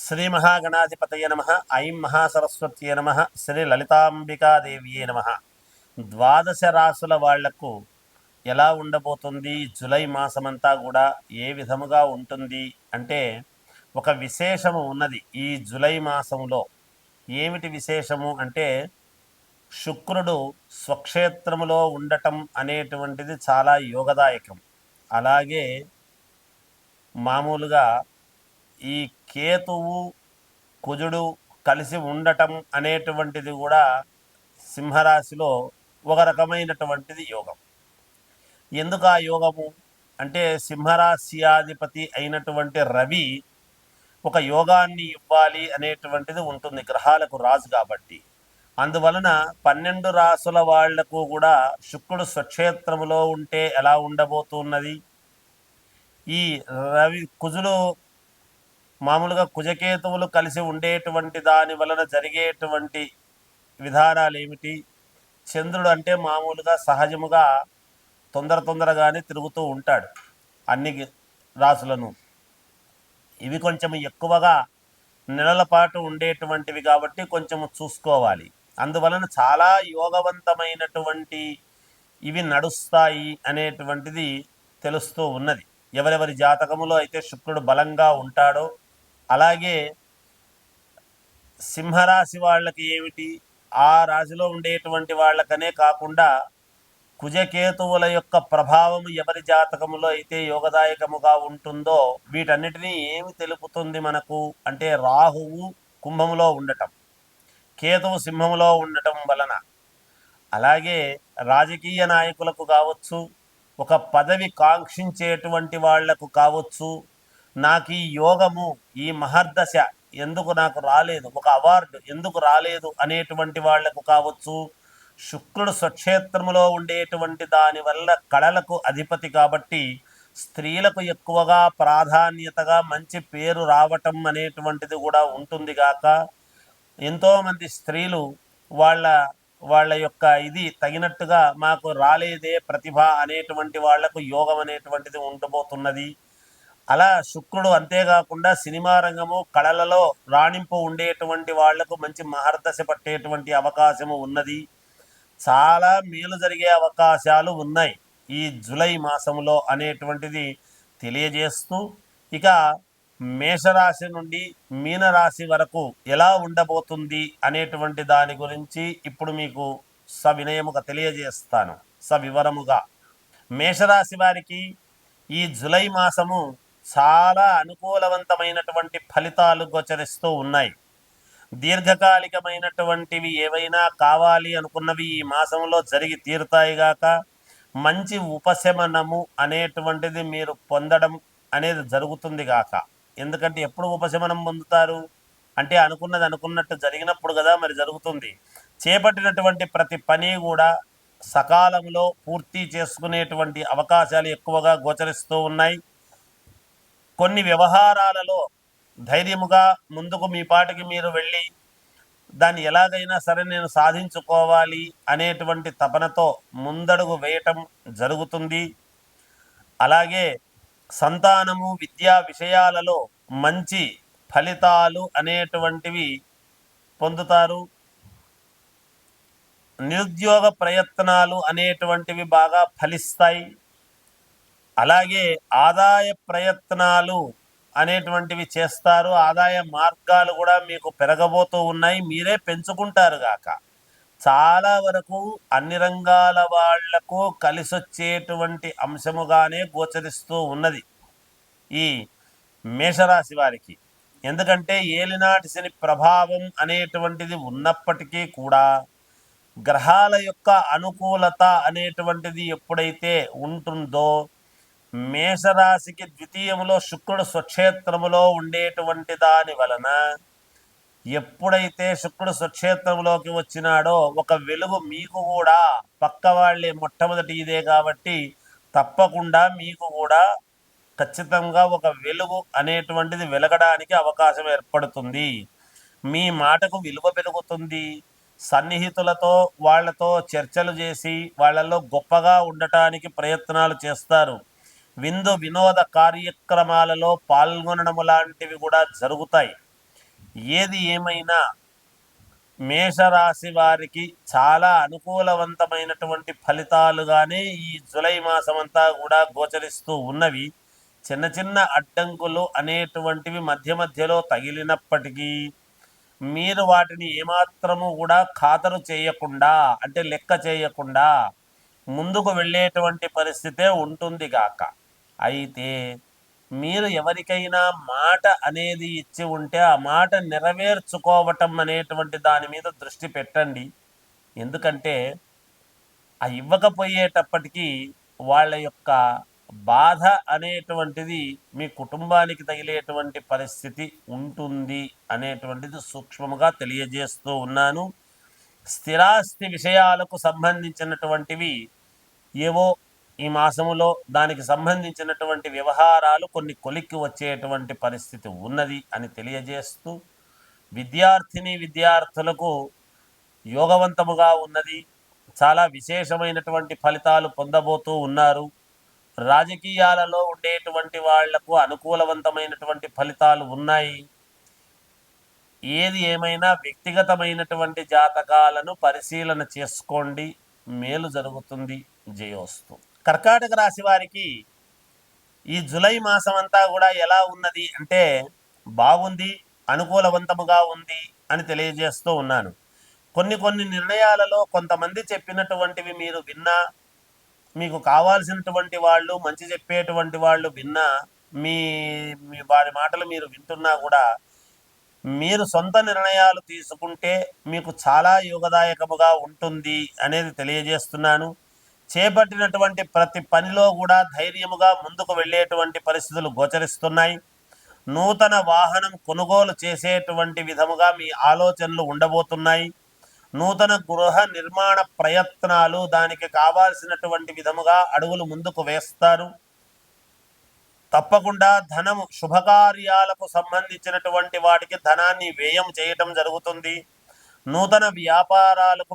శ్రీ మహాగణాధిపతయ నమ. ఐం మహాసరస్వత్యే నమ. శ్రీ లలితాంబికాదేవియే నమ. ద్వాదశ రాసుల వాళ్లకు ఎలా ఉండబోతుంది జూలై మాసమంతా కూడా ఏ విధముగా ఉంటుంది అంటే ఒక విశేషము ఉన్నది ఈ జూలై మాసంలో. ఏమిటి విశేషము అంటే శుక్రుడు స్వక్షేత్రములో ఉండటం అనేటువంటిది చాలా యోగదాయకం. అలాగే మామూలుగా ఈ కేతువు కుజుడు కలిసి ఉండటం అనేటువంటిది కూడా సింహరాశిలో ఒక రకమైనటువంటిది యోగం. ఎందుకు ఆ యోగము అంటే సింహరాశ్యాధిపతి అయినటువంటి రవి ఒక యోగాన్ని ఇవ్వాలి అనేటువంటిది ఉంటుంది, గ్రహాలకు రాజు కాబట్టి. అందువలన 12 రాసుల వాళ్లకు కూడా శుక్రుడు స్వక్షేత్రములో ఉంటే ఎలా ఉండబోతున్నది, ఈ రవి కుజుడు మామూలుగా కుజకేతువులు కలిసి ఉండేటువంటి దాని వలన జరిగేటువంటి విధానాలు ఏమిటి, చంద్రుడు అంటే మామూలుగా సహజముగా తొందరగానే తిరుగుతూ ఉంటాడు అన్ని రాసులను. ఇవి కొంచెం ఎక్కువగా నెలల పాటు ఉండేటువంటివి కాబట్టి కొంచెం చూసుకోవాలి. అందువలన చాలా యోగవంతమైనటువంటి ఇవి నడుస్తాయి అనేటువంటిది తెలుస్తూ ఉన్నది. ఎవరెవరి జాతకములో అయితే శుక్రుడు బలంగా ఉంటాడో, అలాగే సింహరాశి వాళ్ళకి ఏమిటి, ఆ రాశిలో ఉండేటువంటి వాళ్ళకనే కాకుండా కుజకేతువుల యొక్క ప్రభావం ఎవరి జాతకములో అయితే యోగదాయకముగా ఉంటుందో వీటన్నిటినీ ఏమి తెలుపుతుంది మనకు అంటే రాహువు కుంభములో ఉండటం, కేతువు సింహములో ఉండటం వలన, అలాగే రాజకీయ నాయకులకు కావచ్చు, ఒక పదవి కాంక్షించేటువంటి వాళ్లకు కావచ్చు, నాకు ఈ యోగము ఈ మహర్దశ ఎందుకు నాకు రాలేదు, ఒక అవార్డు ఎందుకు రాలేదు అనేటువంటి వాళ్లకు కావచ్చు, శుక్రుడు స్వక్షేత్రములో ఉండేటువంటి దానివల్ల కళలకు అధిపతి కాబట్టి స్త్రీలకు ఎక్కువగా ప్రాధాన్యతగా మంచి పేరు రావటం అనేటువంటిది కూడా ఉంటుంది గాక, ఎంతోమంది స్త్రీలు వాళ్ళ యొక్క ఇది తగినట్టుగా మాకు రాలేదే ప్రతిభ అనేటువంటి వాళ్లకు యోగం అనేటువంటిది ఉండబోతున్నది. అలా శుక్రుడు అంతేకాకుండా సినిమా రంగము కళలలో రాణింపు ఉండేటువంటి వాళ్లకు మంచి మహర్దశ పట్టేటువంటి అవకాశము ఉన్నది. చాలా మేలు జరిగే అవకాశాలు ఉన్నాయి ఈ జూలై మాసంలో అనేటువంటిది తెలియజేస్తూ, ఇక మేషరాశి నుండి మీనరాశి వరకు ఎలా ఉండబోతుంది అనేటువంటి దాని గురించి ఇప్పుడు మీకు సవినయముగా తెలియజేస్తాను, సవివరముగా. మేషరాశి వారికి ఈ జూలై మాసము చాలా అనుకూలవంతమైనటువంటి ఫలితాలు గోచరిస్తూ ఉన్నాయి. దీర్ఘకాలికమైనటువంటివి ఏవైనా కావాలి అనుకున్నవి ఈ మాసంలో జరిగి తీరుతాయిగాక, మంచి ఉపశమనము అనేటువంటిది మీరు పొందడం అనేది జరుగుతుంది గాక. ఎందుకంటే ఎప్పుడు ఉపశమనం పొందుతారు అంటే అనుకున్నది అనుకున్నట్టు జరిగినప్పుడు కదా మరి జరుగుతుంది. చేపట్టినటువంటి ప్రతి పని కూడా సకాలంలో పూర్తి చేసుకునేటువంటి అవకాశాలు ఎక్కువగా గోచరిస్తూ ఉన్నాయి. కొన్ని వ్యవహారాలలో ధైర్యముగా ముందుకు మీ పాటికి మీరు వెళ్ళి దాన్ని ఎలాగైనా సరే నేను సాధించుకోవాలి అనేటువంటి తపనతో ముందడుగు వేయటం జరుగుతుంది. అలాగే సంతానము విద్యా విషయాలలో మంచి ఫలితాలు అనేటువంటివి పొందుతారు. నిరుద్యోగ ప్రయత్నాలు అనేటువంటివి బాగా ఫలిస్తాయి. అలాగే ఆదాయ ప్రయత్నాలు అనేటువంటివి చేస్తారు. ఆదాయ మార్గాలు కూడా మీకు పెరగబోతూ ఉన్నాయి, మీరే పెంచుకుంటారు గాక. చాలా వరకు అన్ని రంగాల వాళ్లకు కలిసొచ్చేటువంటి అంశముగానే గోచరిస్తూ ఉన్నది ఈ మేషరాశి వారికి. ఎందుకంటే ఏలినాటి శని ప్రభావం అనేటువంటిది ఉన్నప్పటికీ కూడా గ్రహాల యొక్క అనుకూలత అనేటువంటిది ఎప్పుడైతే ఉంటుందో, మేషరాశికి ద్వితీయములో శుక్రుడు స్వక్షేత్రములో ఉండేటువంటి దాని వలన ఎప్పుడైతే శుక్రుడు స్వక్షేత్రంలోకి వచ్చినాడో ఒక వెలుగు మీకు కూడా, పక్క వాళ్ళే మొట్టమొదటి ఇదే కాబట్టి తప్పకుండా మీకు కూడా ఖచ్చితంగా ఒక వెలుగు అనేటువంటిది వెలగడానికి అవకాశం ఏర్పడుతుంది. మీ మాటకు విలువ పెరుగుతుంది. సన్నిహితులతో వాళ్లతో చర్చలు చేసి వాళ్ళల్లో గొప్పగా ఉండటానికి ప్రయత్నాలు చేస్తారు. విందు వినోద కార్యక్రమాలలో పాల్గొనడం లాంటివి కూడా జరుగుతాయి. ఏది ఏమైనా మేషరాశి వారికి చాలా అనుకూలవంతమైనటువంటి ఫలితాలుగానే ఈ జూలై మాసం అంతా కూడా గోచరిస్తూ ఉన్నవి. చిన్న చిన్న అడ్డంకులు అనేటువంటివి మధ్య మధ్యలో తగిలినప్పటికీ మీరు వాటిని ఏమాత్రము కూడా ఖాతరు చేయకుండా, అంటే లెక్క చేయకుండా ముందుకు వెళ్ళేటువంటి పరిస్థితే ఉంటుంది గాక. అయితే మీరు ఎవరికైనా మాట అనేది ఇచ్చి ఉంటే ఆ మాట నెరవేర్చుకోవటం అనేటువంటి దాని మీద దృష్టి పెట్టండి. ఎందుకంటే ఆ ఇవ్వకపోయేటప్పటికీ వాళ్ళ యొక్క బాధ అనేటువంటిది మీ కుటుంబానికి తగిలేటువంటి పరిస్థితి ఉంటుంది అనేటువంటిది సూక్ష్మముగా తెలియజేస్తూ ఉన్నాను. స్థిరాస్తి విషయాలకు సంబంధించినటువంటివి ఏవో ఈ మాసములో దానికి సంబంధించినటువంటి వ్యవహారాలు కొన్ని కొలిక్కి వచ్చేటువంటి పరిస్థితి ఉన్నది అని తెలియజేస్తూ, విద్యార్థిని విద్యార్థులకు యోగవంతముగా ఉన్నది. చాలా విశేషమైనటువంటి ఫలితాలు పొందబోతూ ఉన్నారు. రాజకీయాలలో ఉండేటువంటి వాళ్లకు అనుకూలవంతమైనటువంటి ఫలితాలు ఉన్నాయి. ఏది ఏమైనా వ్యక్తిగతమైనటువంటి జాతకాలను పరిశీలన చేసుకోండి, మేలు జరుగుతుంది. జయోస్తు. కర్కాటక రాశి వారికి ఈ జూలై మాసం అంతా కూడా ఎలా ఉన్నది అంటే బాగుంది, అనుకూలవంతముగా ఉంది అని తెలియజేస్తూ ఉన్నాను. కొన్ని నిర్ణయాలలో కొంతమంది చెప్పినటువంటివి మీరు విన్నా, మీకు కావాల్సినటువంటి వాళ్ళు మంచి చెప్పేటువంటి వాళ్ళు విన్నా, మీ వారి మాటలు మీరు వింటున్నా కూడా మీరు సొంత నిర్ణయాలు తీసుకుంటే మీకు చాలా యోగదాయకముగా ఉంటుంది అనేది తెలియజేస్తున్నాను. చేపట్టినటువంటి ప్రతి పనిలో కూడా ధైర్యముగా ముందుకు వెళ్ళేటువంటి పరిస్థితులు గోచరిస్తున్నాయి. నూతన వాహనం కొనుగోలు చేసేటువంటి విధముగా మీ ఆలోచనలు ఉండబోతున్నాయి. నూతన గృహ నిర్మాణ ప్రయత్నాలు, దానికి కావాల్సినటువంటి విధముగా అడుగులు ముందుకు వేస్తారు. తప్పకుండా ధనము, శుభకార్యాలకు సంబంధించినటువంటి వాటికి ధనాన్ని వ్యయం చేయటం జరుగుతుంది. నూతన వ్యాపారాలకు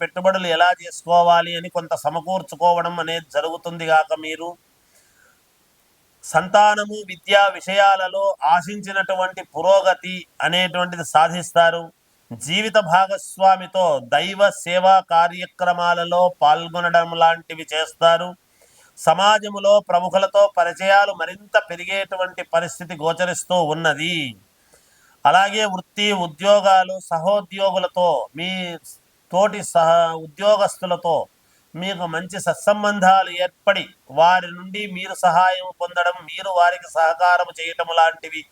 పెట్టుబడులు ఎలా చేసుకోవాలి అని కొంత సమకూర్చుకోవడం అనేది జరుగుతుంది గాక మీరు సంతానము, విద్యా విషయాలలో ఆశించినటువంటి పురోగతి అనేటువంటిది సాధిస్తారు. జీవిత భాగస్వామితో దైవ సేవా కార్యక్రమాలలో పాల్గొనడం లాంటివి చేస్తారు. సమాజములో ప్రముఖులతో పరిచయాలు మరింత పెరిగేటువంటి పరిస్థితి గోచరిస్తూ ఉన్నది. అలాగే వృత్తి ఉద్యోగాలు, సహోద్యోగులతో, మీ తోటి ఉద్యోగస్తులతో మీకు మంచి సత్సంబంధాలు ఏర్పడి వారి నుండి మీరు సహాయం పొందడం, మీరు వారికి సహకారం చేయటం లాంటివి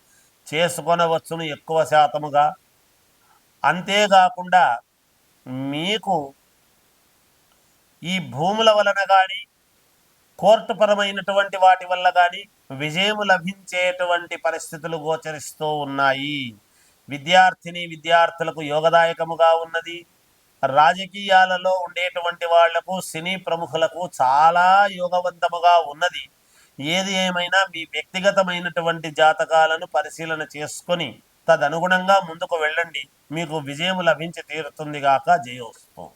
చేసుకొనవచ్చును ఎక్కువ శాతముగా. అంతేకాకుండా మీకు ఈ భూముల వలన కానీ, కోర్టు పరమైనటువంటి వాటి వల్ల కానీ విజయము లభించేటువంటి పరిస్థితులు గోచరిస్తూ ఉన్నాయి. విద్యార్థిని విద్యార్థులకు యోగదాయకముగా ఉన్నది. రాజకీయాలలో ఉండేటువంటి వాళ్లకు, సినీ ప్రముఖులకు చాలా యోగవంతముగా ఉన్నది. ఏది ఏమైనా మీ వ్యక్తిగతమైనటువంటి జాతకాలను పరిశీలన చేసుకొని తదనుగుణంగా ముందుకు వెళ్ళండి. మీకు విజయం లభించి తీరుతుంది గాక. జయోస్తు.